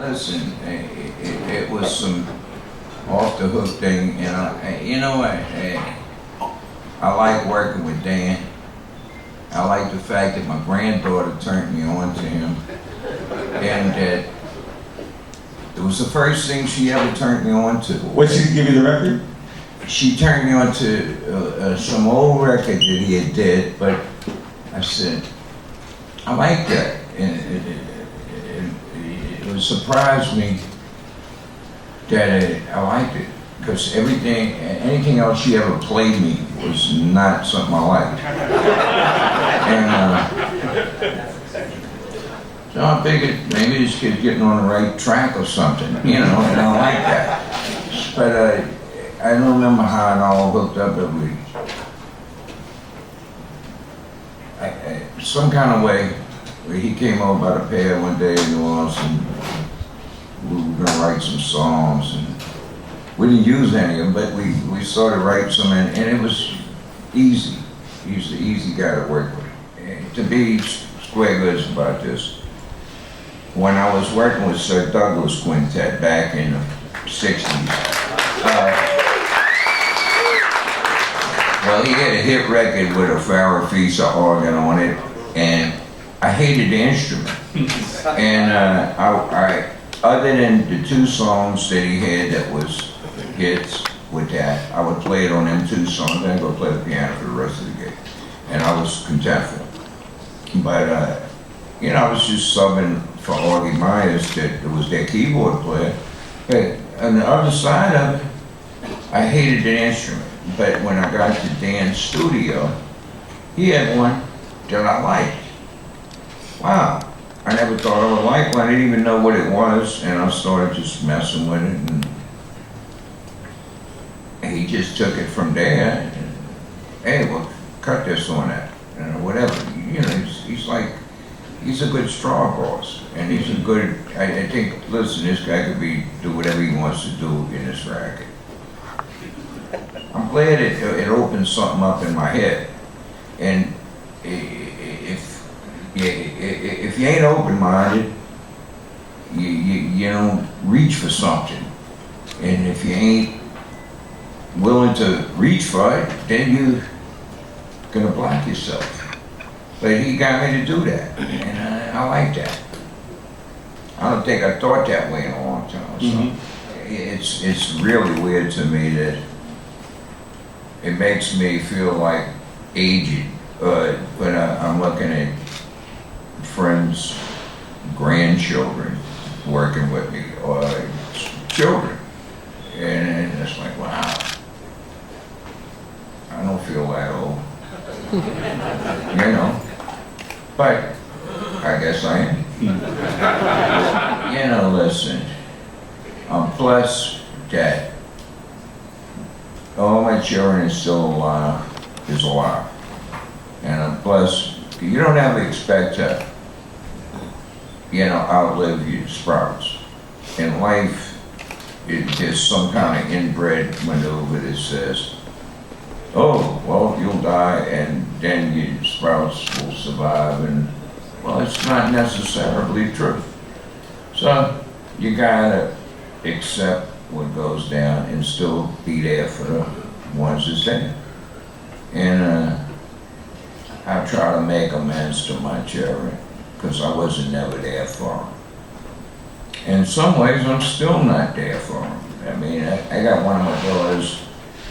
listen, it was some off the hook thing, you know what? I like working with Dan. I like the fact that my granddaughter turned me on to him, and that it was the first thing she ever turned me on to. What, she give you the record? She turned me on to some old record that he had did, but I said, I like that. And it surprised me that I liked it, because anything else she ever played me was not something I liked. And so I figured maybe this kid's getting on the right track or something, you know, and I like that. But I don't remember how it all hooked up, but some kind of way, he came over by the pair one day in New Orleans, and we were gonna write some songs, and we didn't use any of them, but we started writing some, and it was easy. He was an easy guy to work with. And to be square goods about this, when I was working with Sir Douglas Quintet back in the 60s, well, he had a hit record with a Farrah organ on it, and I hated the instrument. And I other than the two songs that he had that was hits with that, I would play it on them two songs, then I'd go play the piano for the rest of the gig. And I was content for it. But, you know, I was just subbing for Augie Myers, that was their keyboard player. But on the other side of it, I hated the instrument. But when I got to Dan's studio, he had one that I liked. Wow, I never thought I would like one. I didn't even know what it was, and I started just messing with it, and he just took it from there. And, hey, well, cut this on that, whatever. You know, he's a good straw boss, and he's a good. I think, listen, this guy could do whatever he wants to do in this racket. I'm glad it opened something up in my head, and if you ain't open-minded, you don't reach for something, and if you ain't willing to reach for it, then you're gonna block yourself. But he got me to do that, and I like that. I don't think I thought that way in a long time. So it's really weird to me that it makes me feel like aged, when I'm looking at friends, grandchildren working with me, or children, and it's like, wow, I don't feel that old, you know, but I guess I am. You know, listen, I'm blessed that all my children is alive, and I'm blessed. You don't ever expect to, you know, outlive your sprouts. In life, there's some kind of inbred maneuver that says, oh, well, you'll die and then your sprouts will survive, and well, it's not necessarily true. So you gotta accept what goes down and still be there for the ones that's there. And I try to make amends to my children, because I wasn't never there for them. In some ways, I'm still not there for them. I mean, I got one of my daughters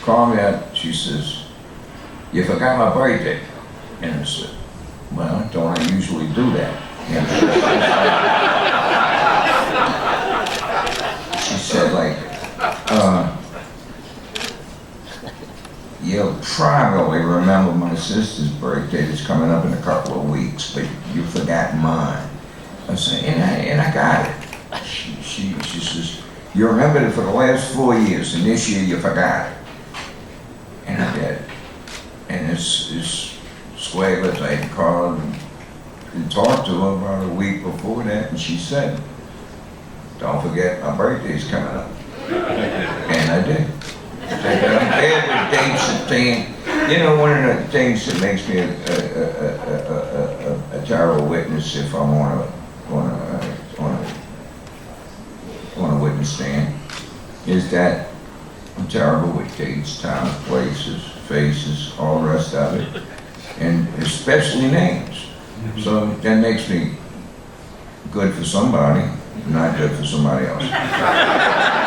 call me up, she says, you forgot my birthday. And I said, well, don't I usually do that? She said, like, you'll probably remember my sister's birthday that's coming up in a couple of weeks, but you forgot mine. I said, and I got it. She says, you remembered it for the last 4 years, and this year you forgot it. And I did. And it's square lips. I had called and talked to her about a week before that, and she said, don't forget my birthday's coming up. And I did. I'm bad with dates and things. You know, one of the things that makes me a terrible witness if I'm on a understand is that I'm terrible with dates, times, places, faces, all the rest of it, and especially names. So that makes me good for somebody, not good for somebody else.